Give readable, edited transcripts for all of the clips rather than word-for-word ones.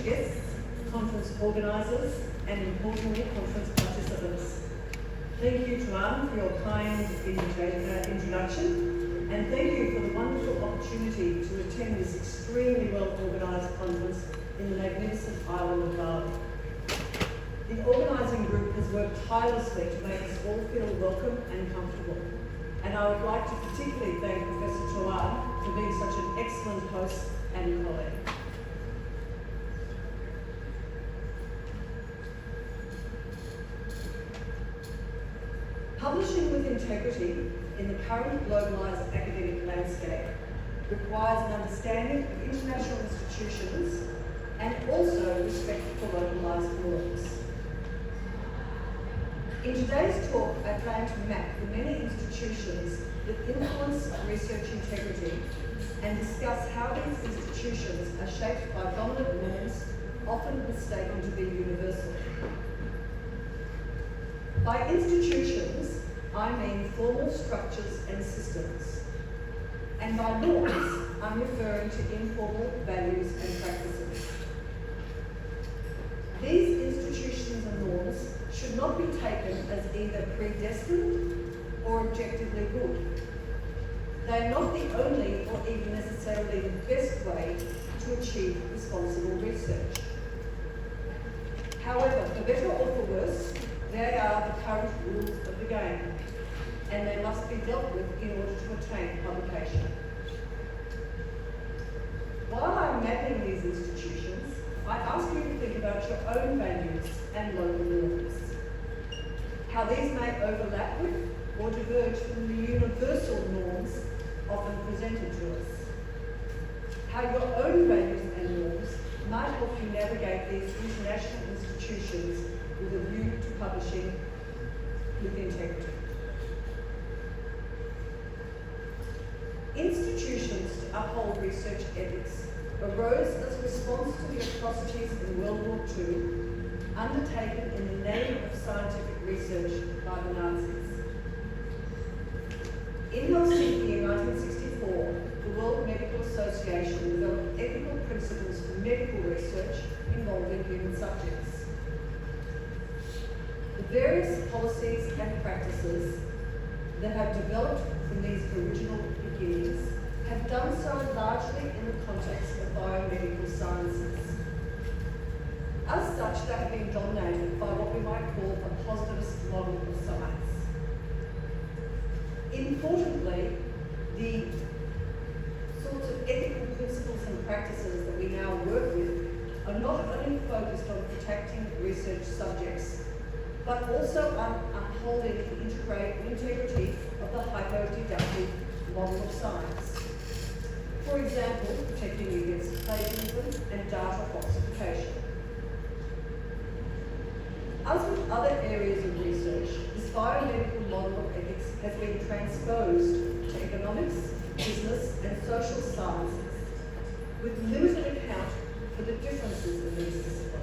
guests, conference organisers, and importantly, conference participants. Thank you to Anne for your kind introduction, and thank you for the wonderful opportunity to attend this extremely well-organised conference in the magnificent island of Bali. The organising group has worked tirelessly to make us all feel welcome and comfortable, and I would like to particularly thank Professor Chauhan for being such an excellent host and colleague. Publishing with integrity in the current globalised academic landscape requires an understanding of international institutions and also respect for localised norms. In today's talk, I plan to map the many institutions that influence research integrity and discuss how these institutions are shaped by dominant norms, often mistaken to be universal. By institutions, I mean formal structures and systems. And by norms, I'm referring to informal values and practices. These institutions and norms should not be taken as either predestined or objectively good. They are not the only or even necessarily the best way to achieve responsible research. However, for better or for worse, they are the current rules of the game, and they must be dealt with in order to attain publication. While I'm mapping these institutions, I ask you to think about your own values and local norms, how these may overlap with or diverge from the universal norms often presented to us, how your own values and norms might help you navigate these international institutions with a view to publishing with integrity. Institutions to uphold research ethics arose as a response to the atrocities in World War II undertaken in the name of scientific research by the Nazis. In Helsinki in 1964, the World Medical Association developed ethical principles for medical research involving human subjects. The various policies and practices that have developed from these original beginnings have done so largely in the context of biomedical sciences. As such, they have been dominated by what we might call a positivist model of science. Importantly, the sorts of ethical principles and practices that we now work with are not only focused on protecting research subjects, but also on upholding the integrity of the hypo-deductive model of science. For example, protecting against plagiarism and data falsification. As with other areas of research, this biomedical model of ethics has been transposed to economics, business, and social sciences, with limited account for the differences in these disciplines.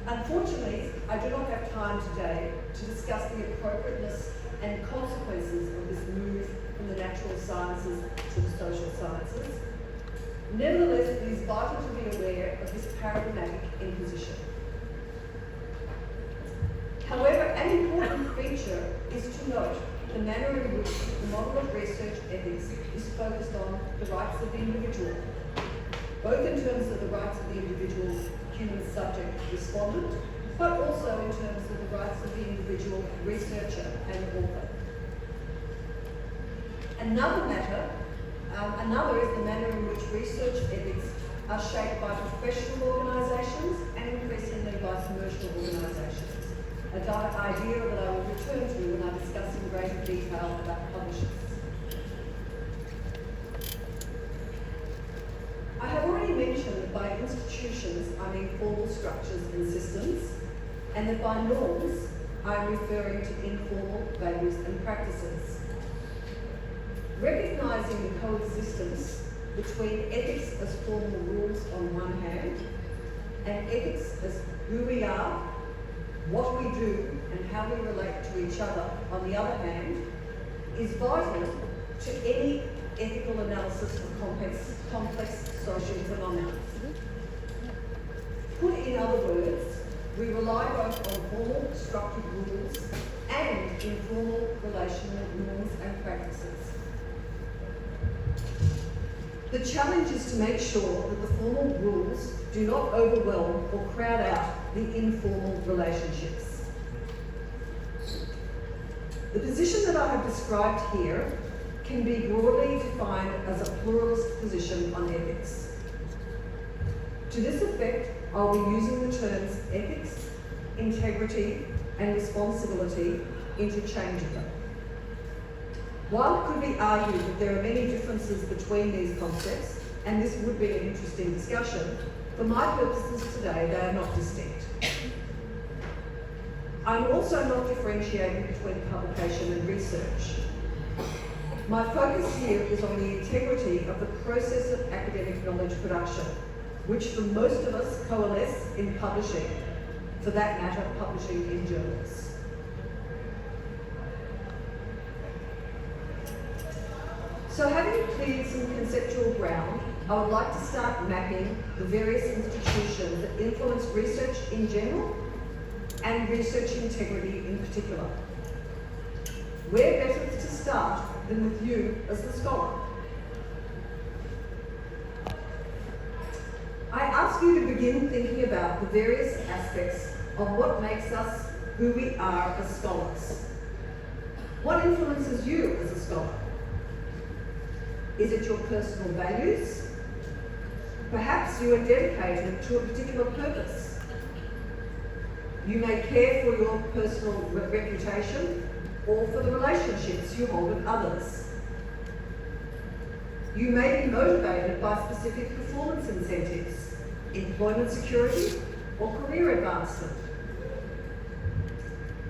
Unfortunately, I do not have time today to discuss the appropriateness and consequences of this move from the natural sciences to the social sciences. Nevertheless, it is vital to be aware of this paradigmatic imposition. However, an important feature is to note the manner in which the model of research ethics is focused on the rights of the individual, both in terms of the rights of the individual human subject respondent, but also in terms of the rights of the individual researcher and author. Another is the manner in which research ethics are shaped by professional organisations and increasingly by commercial organisations, an idea that I will return to when I discuss in greater detail about publishers. I have already mentioned that by institutions I mean formal structures and systems, and that by norms I am referring to informal values and practices. Recognising the coexistence between ethics as formal rules on one hand, and ethics as who we are, what we do, and how we relate to each other on the other hand, is vital to any ethical analysis of complex social phenomena. rely both on formal structured rules and informal relational norms and practices. The challenge is to make sure that the formal rules do not overwhelm or crowd out the informal relationships. The position that I have described here can be broadly defined as a pluralist position on ethics. To this effect, I'll be using the terms ethics, integrity, and responsibility interchangeably. While it could be argued that there are many differences between these concepts, and this would be an interesting discussion, for my purposes today, they are not distinct. I'm also not differentiating between publication and research. My focus here is on the integrity of the process of academic knowledge production, which for most of us coalesce in publishing, for that matter, publishing in journals. So having cleared some conceptual ground, I would like to start mapping the various institutions that influence research in general and research integrity in particular. Where better to start than with you as the scholar? I ask you to begin thinking about the various aspects of what makes us who we are as scholars. What influences you as a scholar? Is it your personal values? Perhaps you are dedicated to a particular purpose. You may care for your personal reputation or for the relationships you hold with others. You may be motivated by specific performance incentives, employment security, or career advancement.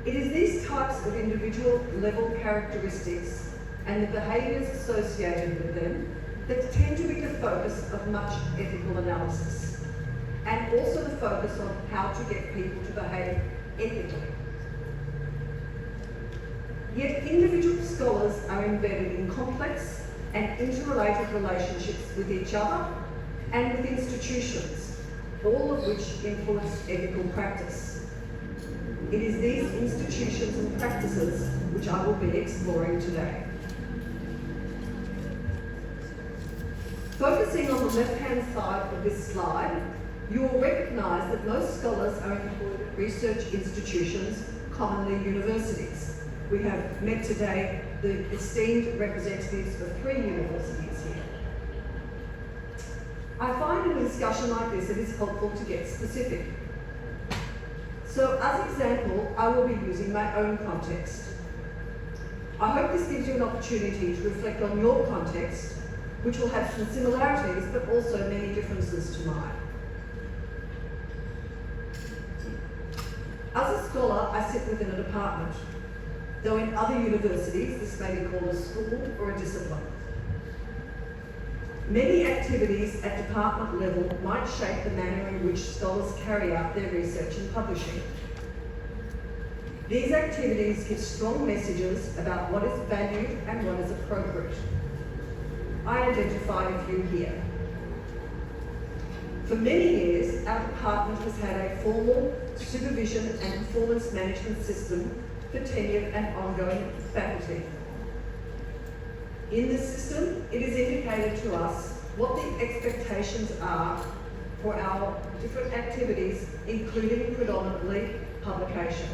It is these types of individual level characteristics and the behaviours associated with them that tend to be the focus of much ethical analysis, and also the focus on how to get people to behave ethically. Yet individual scholars are embedded in complex and interrelated relationships with each other and with institutions, all of which influence ethical practice. It is these institutions and practices which I will be exploring today. Focusing on the left-hand side of this slide, you will recognise that most scholars are employed at research institutions, commonly universities. We have met today the esteemed representatives of 3 universities here. I find in a discussion like this it is helpful to get specific. So as example, I will be using my own context. I hope this gives you an opportunity to reflect on your context, which will have some similarities but also many differences to mine. As a scholar, I sit within a department, though in other universities this may be called a school or a discipline. Many activities at department level might shape the manner in which scholars carry out their research and publishing. These activities give strong messages about what is valued and what is appropriate. I identify a few here. For many years, our department has had a formal supervision and performance management system for tenured and ongoing faculty. In this system, it is indicated to us what the expectations are for our different activities, including predominantly publication.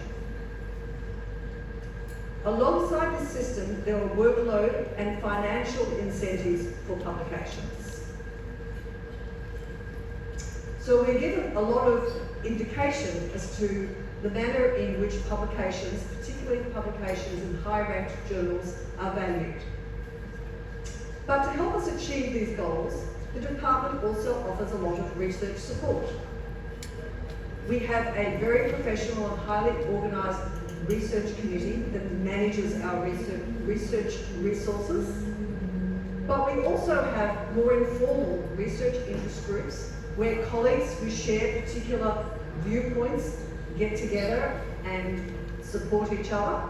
Alongside this system, there are workload and financial incentives for publications. So we're given a lot of indication as to the manner in which publications, particularly publications in high-ranked journals, are valued. But to help us achieve these goals, the department also offers a lot of research support. We have a very professional and highly organised research committee that manages our research resources, but we also have more informal research interest groups where colleagues who share particular viewpoints get together and support each other.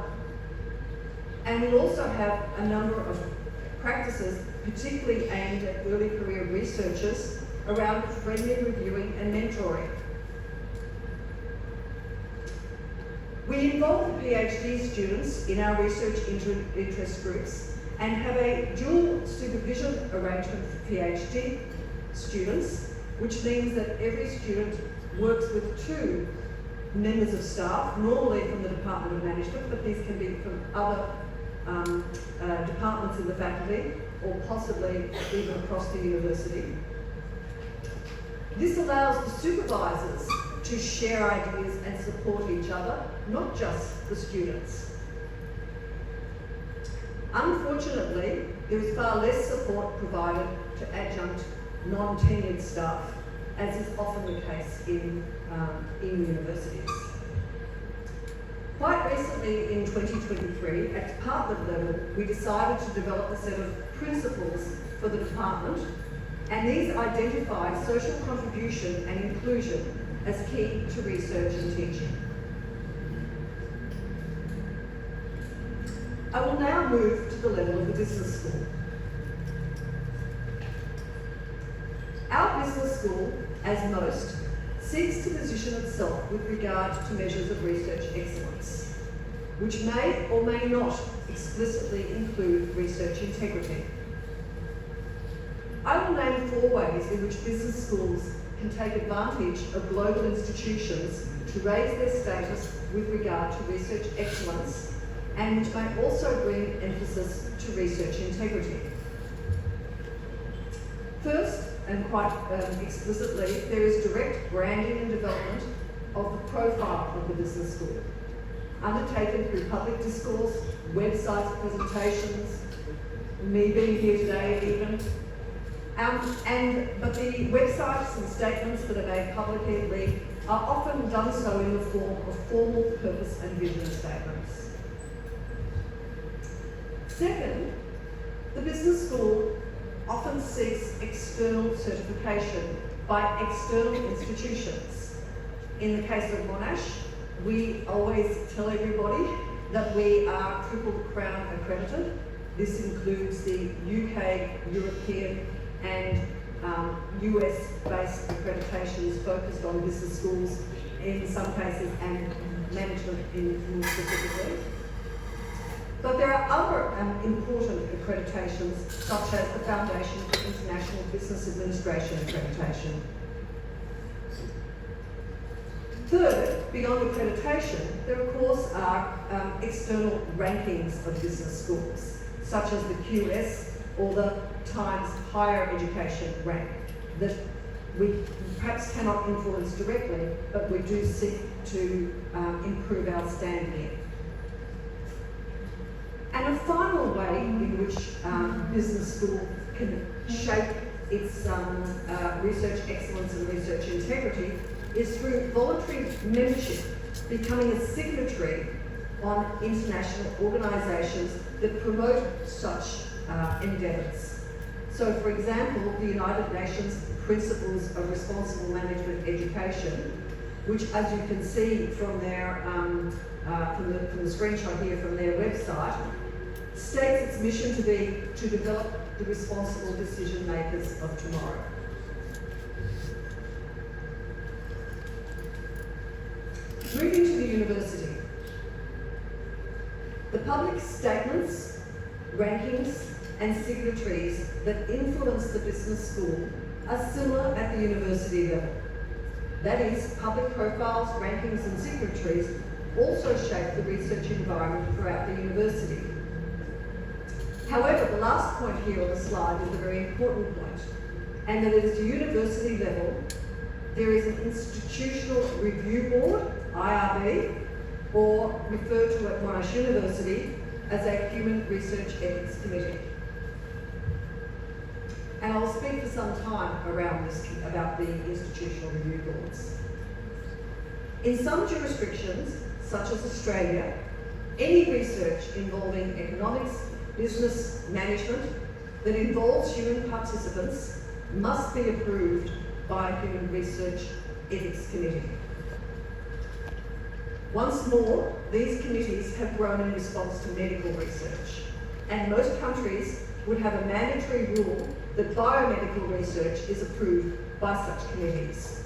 And we also have a number of practices, particularly aimed at early career researchers, around friendly reviewing and mentoring. We involve the PhD students in our research interest groups and have a dual supervision arrangement for PhD students, which means that every student works with two members of staff, normally from the Department of Management, but these can be from other departments in the faculty, or possibly even across the university. This allows the supervisors to share ideas and support each other, not just the students. Unfortunately, there is far less support provided to adjunct non-tenured staff, as is often the case in universities. Quite recently in 2023, at department level, we decided to develop a set of principles for the department, and these identify social contribution and inclusion as key to research and teaching. I will now move to the level of the business school. Our business school, as most, seeks to position itself with regard to measures of research excellence, which may or may not explicitly include research integrity. I will name 4 ways in which business schools can take advantage of global institutions to raise their status with regard to research excellence, and which may also bring emphasis to research integrity. First, and quite explicitly, there is direct branding and development of the profile of the business school, undertaken through public discourse, websites, presentations, me being here today even. But the websites and statements that are made publicly are often done so in the form of formal purpose and vision statements. Second, the business school often seeks external certification by external institutions. In the case of Monash, we always tell everybody that we are Triple Crown accredited. This includes the UK, European and US-based accreditations focused on business schools in some cases and management more specifically. But there are other important accreditations, such as the Foundation for International Business Administration accreditation. Third, beyond accreditation, there of course are external rankings of business schools, such as the QS or the Times Higher Education rank, that we perhaps cannot influence directly, but we do seek to improve our standing in. And a final way in which business school can shape its research excellence and research integrity is through voluntary membership, becoming a signatory on international organisations that promote such endeavours. So, for example, the United Nations Principles of Responsible Management Education, which, as you can see from their from the screenshot here from their website, states its mission to be to develop the responsible decision makers of tomorrow. Moving to the university. The public statements, rankings, and signatories that influence the business school are similar at the university level. That is, public profiles, rankings, and signatories also shape the research environment throughout the university. However, the last point here on the slide is a very important point, and that at the university level, there is an institutional review board, IRB, or referred to at Monash University as a Human Research Ethics Committee. And I'll speak for some time around this, about the institutional review boards. In some jurisdictions, such as Australia, any research involving economics, business management that involves human participants must be approved by a Human Research Ethics Committee. Once more, these committees have grown in response to medical research, and most countries would have a mandatory rule that biomedical research is approved by such committees.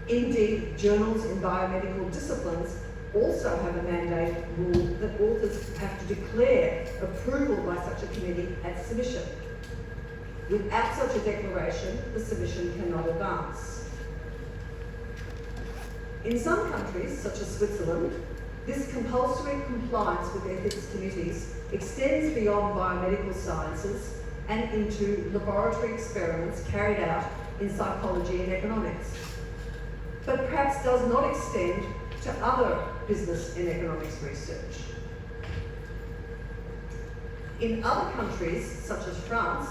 Indeed, journals in biomedical disciplines also have a mandate rule that authors have to declare approval by such a committee at submission. Without such a declaration, the submission cannot advance. In some countries, such as Switzerland, this compulsory compliance with ethics committees extends beyond biomedical sciences and into laboratory experiments carried out in psychology and economics, but perhaps does not extend to other business and economics research. In other countries, such as France,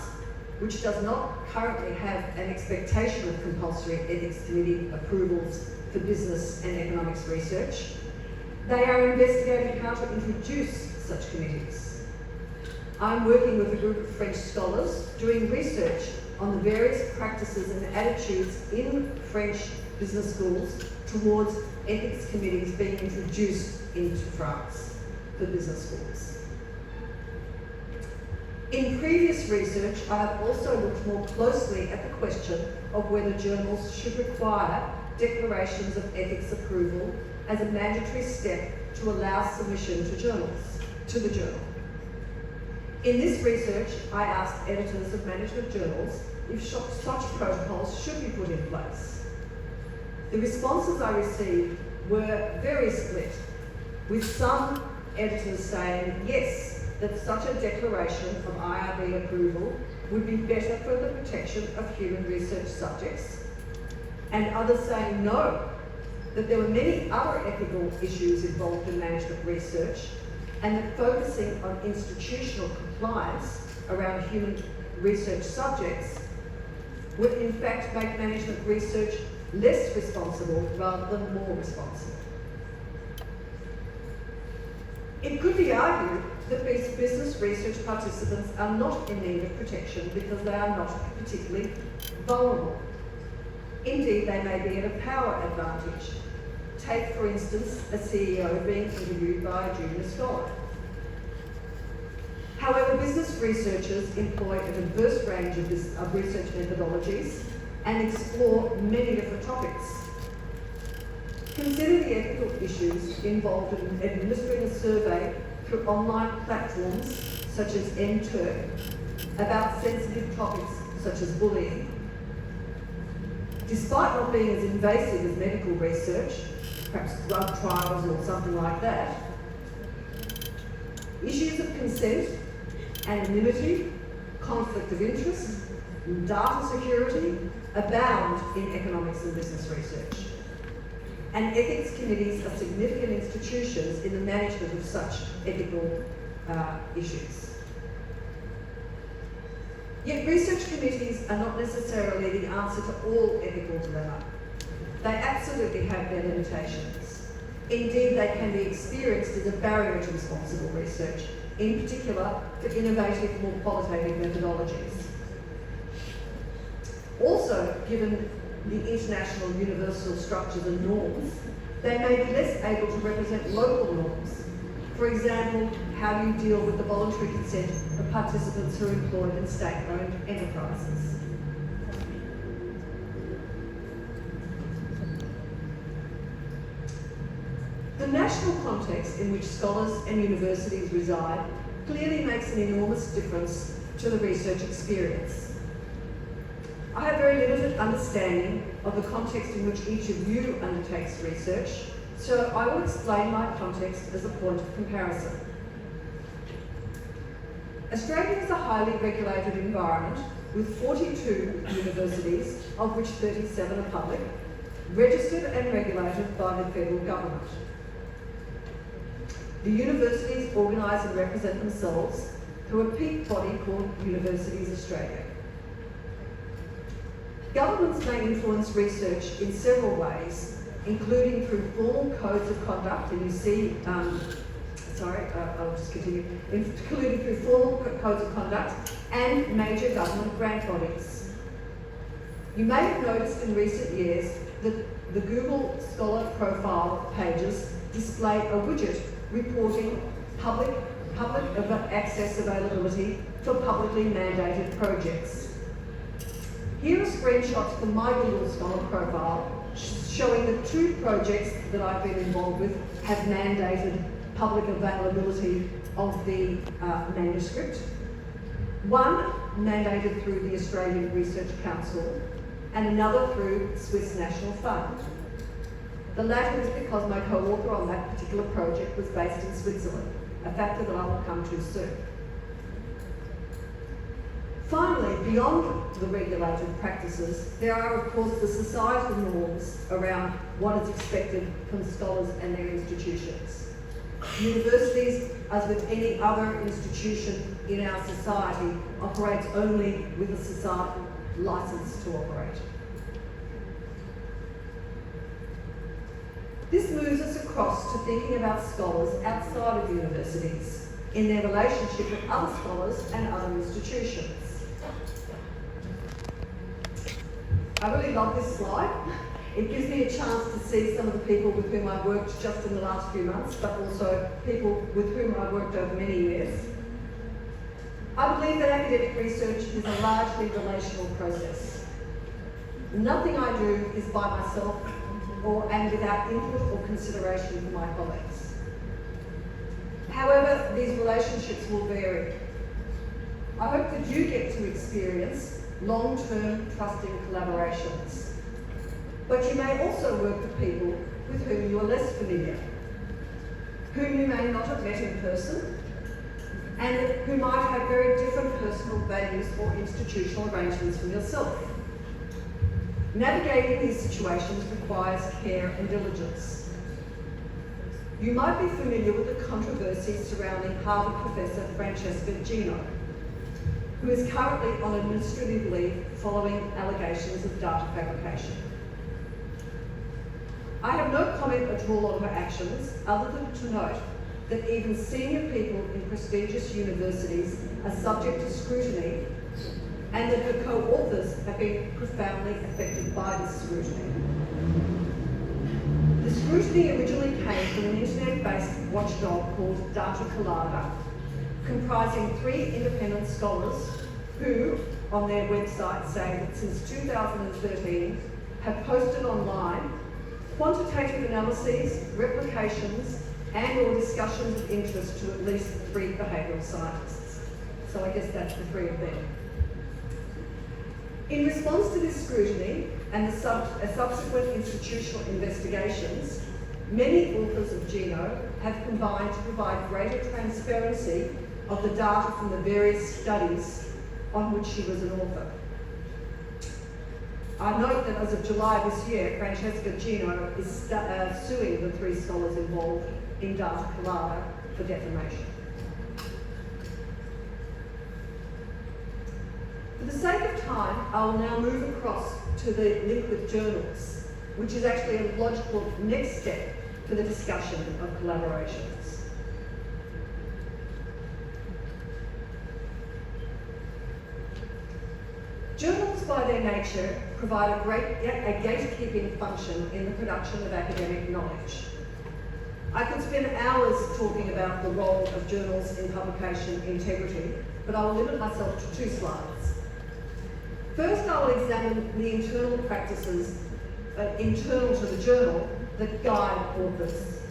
which does not currently have an expectation of compulsory ethics committee approvals for business and economics research, they are investigating how to introduce such committees. I'm working with a group of French scholars doing research on the various practices and attitudes in French business schools towards ethics committees being introduced into France for business schools. In previous research, I have also looked more closely at the question of whether journals should require declarations of ethics approval as a mandatory step to allow submission to the journal. In this research, I asked editors of management journals if such protocols should be put in place. The responses I received were very split, with some editors saying yes, that such a declaration of IRB approval would be better for the protection of human research subjects, and others saying no, that there were many other ethical issues involved in management research, and that focusing on institutional compliance around human research subjects would in fact make management research less responsible rather than more responsible. It could be argued that business research participants are not in need of protection because they are not particularly vulnerable. Indeed, they may be at a power advantage. Take, for instance, a CEO being interviewed by a junior scholar. However, business researchers employ a diverse range of research methodologies and explore many different topics. Consider the ethical issues involved in administering a survey through online platforms such as mTurk about sensitive topics such as bullying. Despite not being as invasive as medical research, perhaps drug trials or something like that, issues of consent, anonymity, conflict of interest, and data security abound in economics and business research. And ethics committees are significant institutions in the management of such ethical issues. Yet research committees are not necessarily the answer to all ethical dilemma. They absolutely have their limitations. Indeed, they can be experienced as a barrier to responsible research, in particular for innovative, more qualitative methodologies. Also, given the international universal structures and norms, they may be less able to represent local norms. For example, how do you deal with the voluntary consent of participants who are employed in state-owned enterprises? The national context in which scholars and universities reside clearly makes an enormous difference to the research experience. I have very limited understanding of the context in which each of you undertakes research, so I will explain my context as a point of comparison. Australia is a highly regulated environment with 42 universities, of which 37 are public, registered and regulated by the federal government. The universities organise and represent themselves through a peak body called Universities Australia. Governments may influence research in several ways, including through formal codes of conduct, and you see, I'll just continue, including through formal codes of conduct and major government grant bodies. You may have noticed in recent years that the Google Scholar profile pages display a widget reporting public access availability for publicly mandated projects. Here are screenshots from my Google Scholar profile showing that 2 projects that I've been involved with have mandated public availability of the manuscript. One mandated through the Australian Research Council and another through Swiss National Fund. The latter is because my co-author on that particular project was based in Switzerland, a factor that I will come to soon. Finally, beyond the regulated practices, there are of course the societal norms around what is expected from scholars and their institutions. Universities, as with any other institution in our society, operates only with a societal license to operate. This moves us across to thinking about scholars outside of universities, in their relationship with other scholars and other institutions. I really love this slide. It gives me a chance to see some of the people with whom I've worked just in the last few months, but also people with whom I've worked over many years. I believe that academic research is a largely relational process. Nothing I do is by myself and without input or consideration from my colleagues. However, these relationships will vary. I hope that you get to experience long-term trusting collaborations. But you may also work with people with whom you are less familiar, whom you may not have met in person, and who might have very different personal values or institutional arrangements from yourself. Navigating these situations requires care and diligence. You might be familiar with the controversy surrounding Harvard professor Francesca Gino, who is currently on administrative leave following allegations of data fabrication. I have no comment at all on her actions, other than to note that even senior people in prestigious universities are subject to scrutiny, and that her co-authors have been profoundly affected by this scrutiny. The scrutiny originally came from an internet-based watchdog called Data Colada, comprising 3 independent scholars who, on their website, say that since 2013 have posted online quantitative analyses, replications, and or discussions of interest to at least 3 behavioural scientists. So I guess that's the 3 of them. In response to this scrutiny and the subsequent institutional investigations, many authors of Gino have combined to provide greater transparency of the data from the various studies on which she was an author. I note that as of July this year, Francesca Gino is suing the 3 scholars involved in Data Colada for defamation. For the sake of time, I will now move across to the link with journals, which is actually a logical next step for the discussion of collaborations. Journals, by their nature, provide a gatekeeping function in the production of academic knowledge. I could spend hours talking about the role of journals in publication integrity, but I will limit myself to 2 slides. First, I will examine the internal practices internal to the journal that guide authors.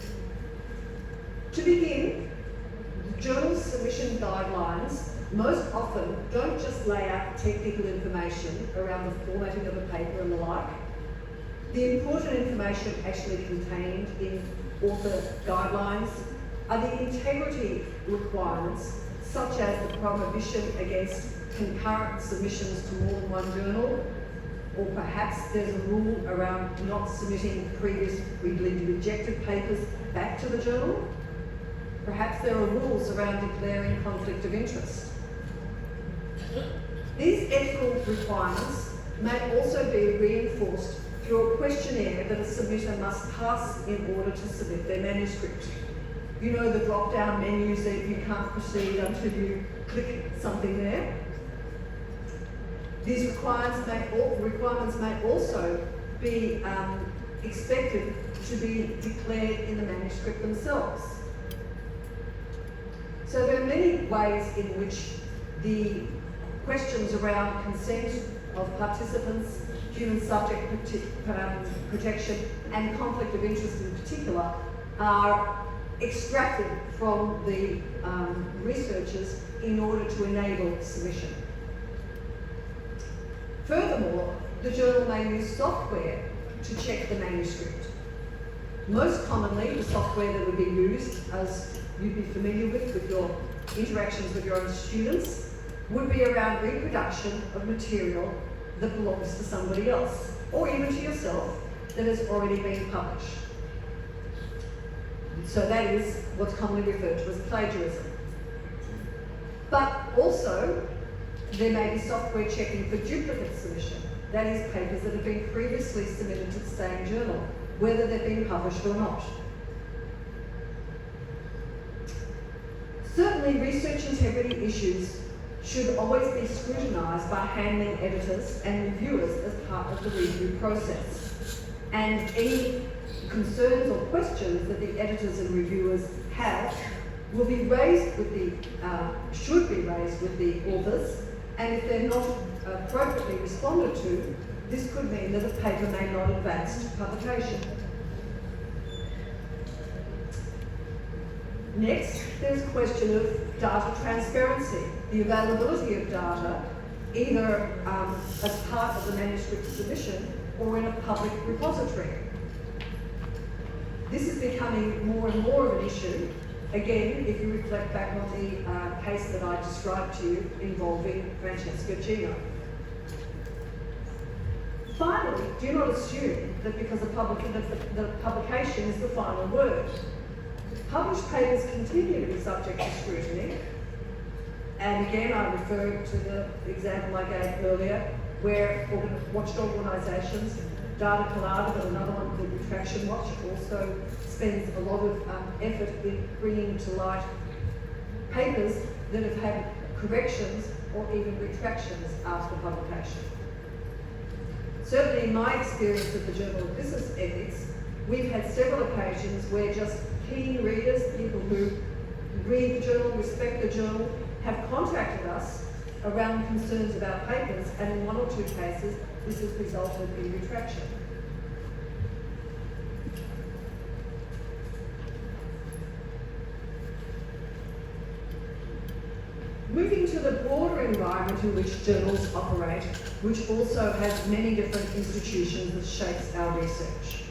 To begin, the journal's submission guidelines most often don't just lay out technical information around the formatting of a paper and the like. The important information actually contained in author guidelines are the integrity requirements, such as the prohibition against concurrent submissions to more than one journal, or perhaps there's a rule around not submitting previously rejected papers back to the journal. Perhaps there are rules around declaring conflict of interest. These ethical requirements may also be reinforced through a questionnaire that a submitter must pass in order to submit their manuscript. You know the drop-down menus that you can't proceed until you click something there. These requirements may also be expected to be declared in the manuscript themselves. So there are many ways in which the questions around consent of participants, human subject protection and conflict of interest in particular, are extracted from the researchers in order to enable submission. Furthermore, the journal may use software to check the manuscript. Most commonly, the software that would be used, as you'd be familiar with your interactions with your own students, would be around reproduction of material that belongs to somebody else, or even to yourself, that has already been published. So that is what's commonly referred to as plagiarism. But also, there may be software checking for duplicate submission. That is, papers that have been previously submitted to the same journal, whether they've been published or not. Certainly, research integrity issues should always be scrutinised by handling editors and reviewers as part of the review process. And any concerns or questions that the editors and reviewers have will be raised with the, should be raised with the authors, and if they're not appropriately responded to, this could mean that a paper may not advance to publication. Next, there's a question of data transparency, the availability of data, either as part of the manuscript submission or in a public repository. This is becoming more and more of an issue. Again, if you reflect back on the case that I described to you involving Francesca Gino. Finally, do not assume that because the publication is the final word. Published papers continue to be subject to scrutiny. And again, I refer to the example I gave earlier, where watchdog organisations, Data Collaborative and another one called Retraction Watch, also spends a lot of effort in bringing to light papers that have had corrections or even retractions after publication. Certainly in my experience with the Journal of Business Ethics, we've had several occasions where just keen readers, people who read the journal, respect the journal, have contacted us around concerns about papers, and in one or two cases, this has resulted in retraction. Moving to the broader environment in which journals operate, which also has many different institutions that shapes our research.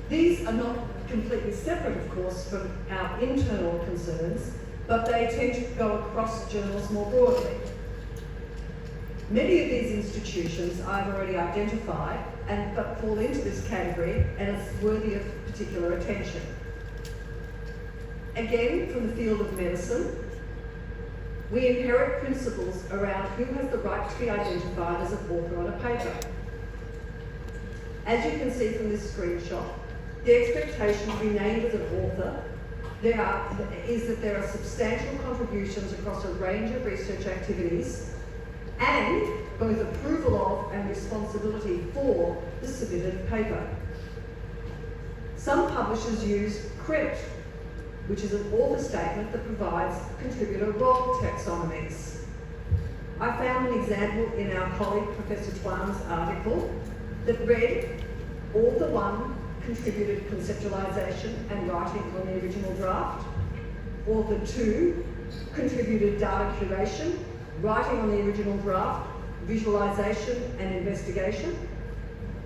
These are not completely separate, of course, from our internal concerns, but they tend to go across journals more broadly. Many of these institutions I've already identified, but fall into this category and it's worthy of particular attention. Again, from the field of medicine, we inherit principles around who has the right to be identified as an author on a paper. As you can see from this screenshot, the expectation to be named as an author is that there are substantial contributions across a range of research activities and both approval of and responsibility for the submitted paper. Some publishers use credit, which is an author statement that provides contributor role taxonomies. I found an example in our colleague Professor Twan's article that read, Author 1 contributed conceptualisation and writing on the original draft. Author 2 contributed data curation, writing on the original draft, visualisation and investigation.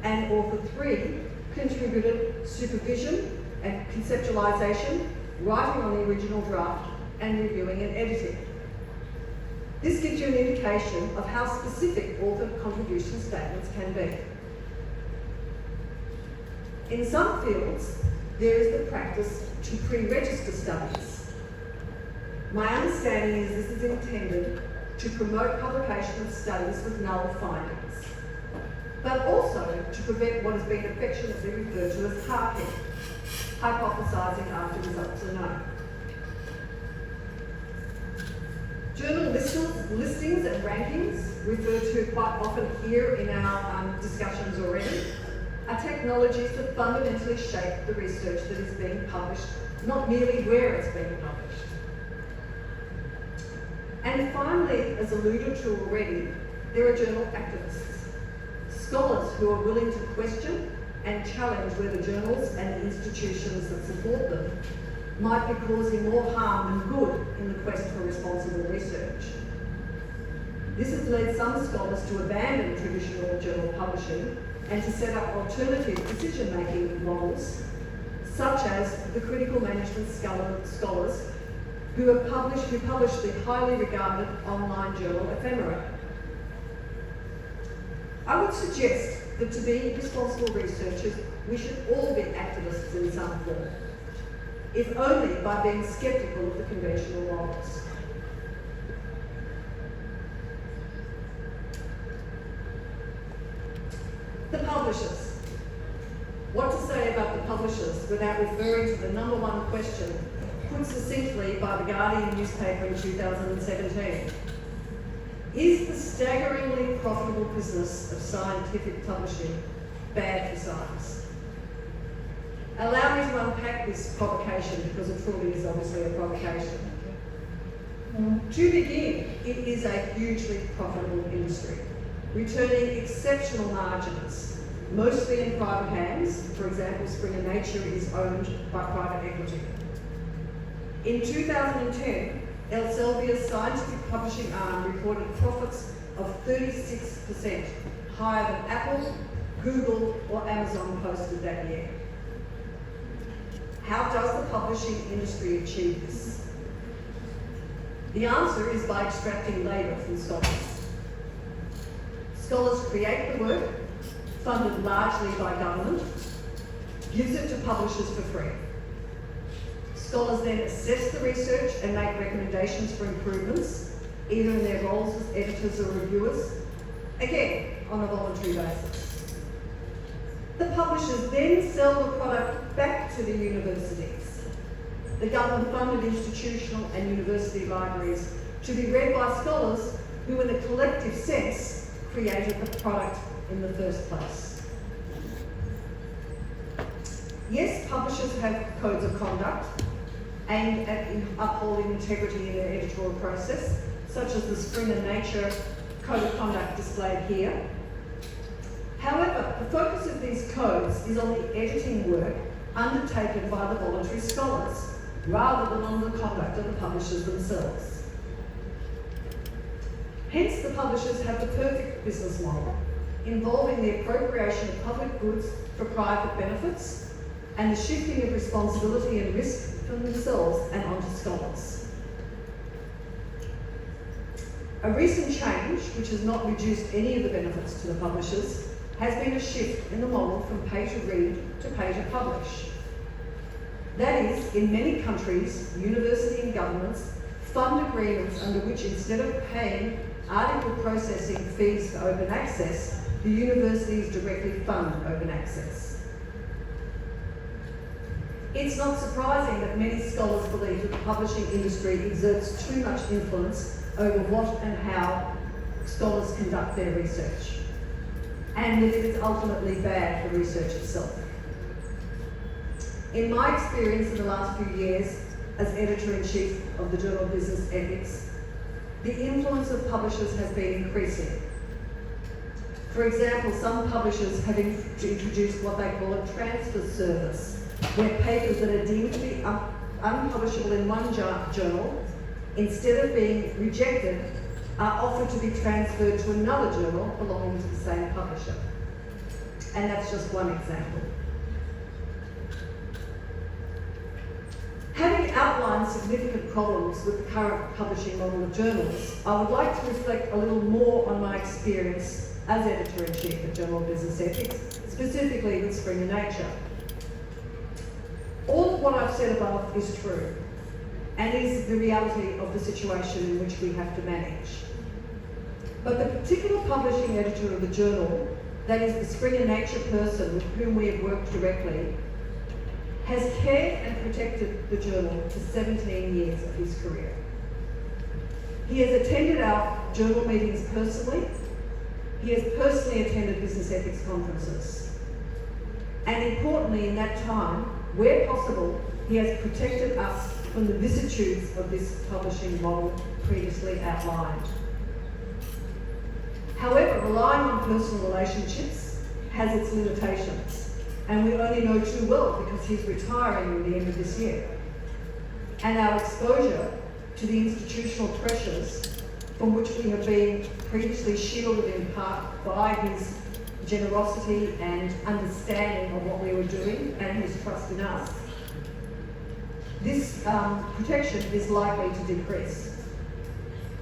And author 3 contributed supervision and conceptualisation, writing on the original draft, and reviewing and editing. This gives you an indication of how specific author contribution statements can be. In some fields, there is the practice to pre-register studies. My understanding is this is intended to promote publication of studies with null findings, but also to prevent what has been affectionately referred to as harking, hypothesising after results are known. Journal listings and rankings, referred to quite often here in our discussions already, are technologies that fundamentally shape the research that is being published, not merely where it's being published. And finally, as alluded to already, there are journal activists. Scholars who are willing to question and challenge whether journals and institutions that support them might be causing more harm than good in the quest for responsible research. This has led some scholars to abandon traditional journal publishing and to set up alternative decision-making models, such as the critical management scholars who publish the highly regarded online journal Ephemera. I would suggest that to be responsible researchers, we should all be activists in some form, if only by being sceptical of the conventional models. The publishers. What to say about the publishers without referring to the number one question put succinctly by the Guardian newspaper in 2017. Is the staggeringly profitable business of scientific publishing bad for science? Allow me to unpack this provocation, because it truly is obviously a provocation. To begin, it is a hugely profitable industry, returning exceptional margins, mostly in private hands. For example, Springer Nature is owned by private equity. In 2010, Elsevier's scientific publishing arm reported profits of 36%, higher than Apple, Google, or Amazon posted that year. How does the publishing industry achieve this? The answer is by extracting labour from scholars. Scholars create the work, funded largely by government, gives it to publishers for free. Scholars then assess the research and make recommendations for improvements, either in their roles as editors or reviewers, again, on a voluntary basis. The publishers then sell the product back to the universities, the government-funded institutional and university libraries, to be read by scholars who, in a collective sense, created the product in the first place. Yes, publishers have codes of conduct aimed at upholding integrity in their editorial process, such as the Springer Nature Code of Conduct displayed here. However, the focus of these codes is on the editing work undertaken by the voluntary scholars, rather than on the conduct of the publishers themselves. Hence, the publishers have the perfect business model, involving the appropriation of public goods for private benefits and the shifting of responsibility and risk from themselves and onto scholars. A recent change, which has not reduced any of the benefits to the publishers, has been a shift in the model from pay to read to pay to publish. That is, in many countries, university and governments fund agreements under which, instead of paying article processing fees for open access, the universities directly fund open access. It's not surprising that many scholars believe that the publishing industry exerts too much influence over what and how scholars conduct their research, and that it is ultimately bad for research itself. In my experience in the last few years as editor-in-chief of the Journal of Business Ethics, the influence of publishers has been increasing. For example, some publishers have introduced what they call a transfer service, where papers that are deemed to be unpublishable in one journal, instead of being rejected, are offered to be transferred to another journal belonging to the same publisher. And that's just one example. Having outlined significant problems with the current publishing model of journals, I would like to reflect a little more on my experience as editor-in-chief at Journal of Business Ethics, specifically with Springer Nature. All of what I've said above is true, and is the reality of the situation in which we have to manage. But the particular publishing editor of the journal, that is the Springer Nature person with whom we have worked directly, has cared and protected the journal for 17 years of his career. He has attended our journal meetings personally. He has personally attended business ethics conferences. And importantly, in that time, where possible, he has protected us from the vicissitudes of this publishing model previously outlined. However, relying on personal relationships has its limitations, and we only know too well because he's retiring at the end of this year. And our exposure to the institutional pressures from which we have been previously shielded in part by his generosity and understanding of what we were doing and his trust in us, this protection is likely to decrease.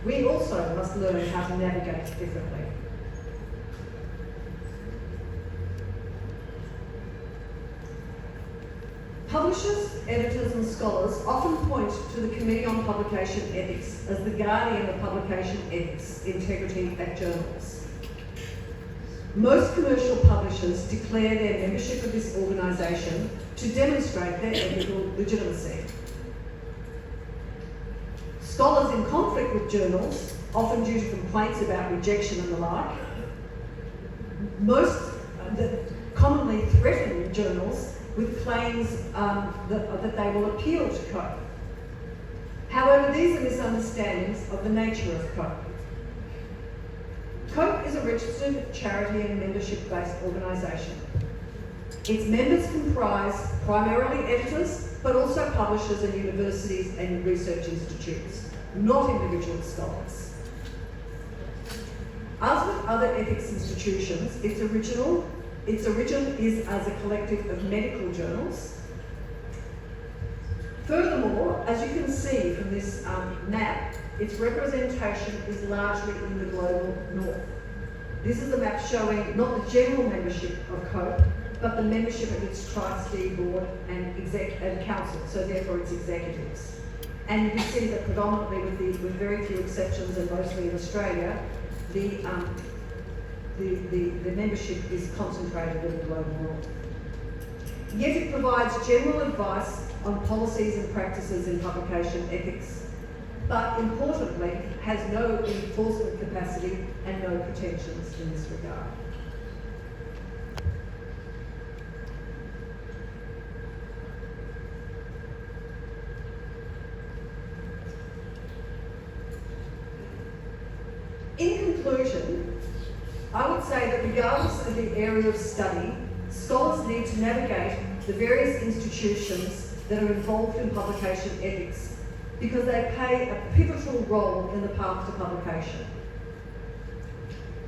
We also must learn how to navigate differently. Publishers, editors and scholars often point to the Committee on Publication Ethics as the guardian of publication ethics integrity at journals. Most commercial publishers declare their membership of this organisation to demonstrate their ethical legitimacy. Scholars in conflict with journals, often due to complaints about rejection and the like, commonly threaten journals with claims that they will appeal to COPE. However, these are misunderstandings of the nature of COPE. COPE is a registered charity and membership-based organisation. Its members comprise primarily editors, but also publishers and universities and research institutes, not individual scholars. As with other ethics institutions, its origin is as a collective of medical journals. Furthermore, as you can see from this map, its representation is largely in the global north. This is a map showing not the general membership of COPE, but the membership of its trustee board and council, so therefore its executives. And you can see that predominantly, with very few exceptions and mostly in Australia, the membership is concentrated in the global north. Yet it provides general advice on policies and practices in publication ethics, but importantly has no enforcement capacity and no pretensions in this regard. In conclusion, I would say that regardless of the area of study, scholars need to navigate the various institutions that are involved in publication ethics because they play a pivotal role in the path to publication.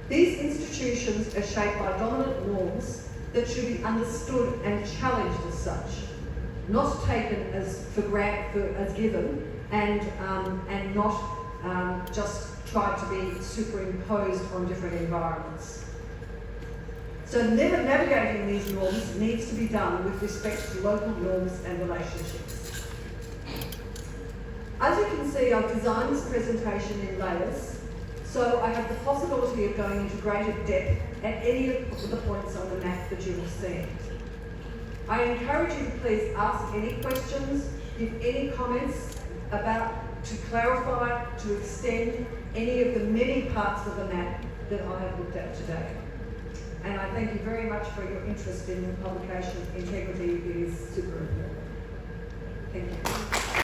These institutions are shaped by dominant norms that should be understood and challenged as such, not taken as given and not just tried to be superimposed on different environments. So navigating these norms needs to be done with respect to local norms and relationships. As you can see, I've designed this presentation in layers, so I have the possibility of going into greater depth at any of the points on the map that you have seen. I encourage you to please ask any questions, give any comments to clarify, to extend any of the many parts of the map that I have looked at today. And I thank you very much for your interest in publication integrity. It is super important. Thank you.